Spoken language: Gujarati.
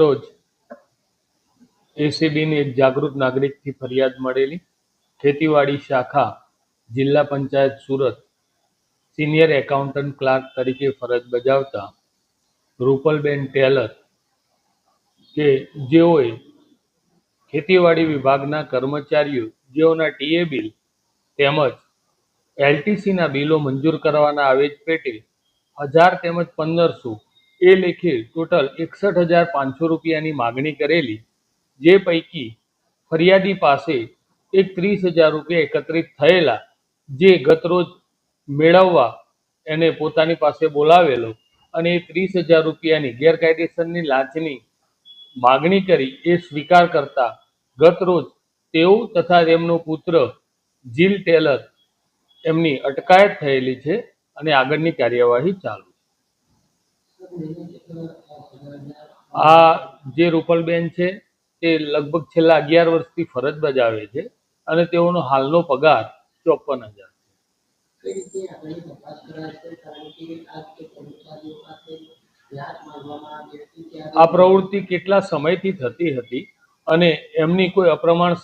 રોજ એસીબીની એક જાગૃત નાગરિકથી ફરિયાદ મળેલી. ખેતીવાડી શાખા જિલ્લા panchayat Surat senior accountant clerk તરીકે ફરજ બજાવતા રૂપલબેન ટેલર કે જેઓએ ખેતીવાડી વિભાગના કર્મચારીઓ જેઓના ટીએ બિલ તેમજ એલટીસીના બિલો મંજૂર કરવાના આવેજ પેટે 1000 તેમજ 1500 એ લેખે ટોટલ 61,500 રૂપિયાની માગણી કરેલી, જે પૈકી ફરિયાદી પાસે એક 30,000 રૂપિયા એકત્રિત થયેલા, જે ગતરોજ મેળવવા એને પોતાની પાસે બોલાવેલો અને એ 30,000 રૂપિયાની ગેરકાયદેસરની લાંચની માગણી કરી એ સ્વીકાર કરતા ગતરોજ તેઓ તથા તેમનો પુત્ર જીલ ટેલર એમની અટકાયત થયેલી છે અને આગળની કાર્યવાહી ચાલુ. આ જે રૂપલબેન છે તે લગભગ છેલ્લા 11 વર્ષથી ફરજ બજાવે છે અને તેઓનો હાલનો પગાર 54,000 છે. આ પ્રવૃત્તિ કેટલા સમયથી થતી હતી અને એમની કોઈ અપ્રમાણ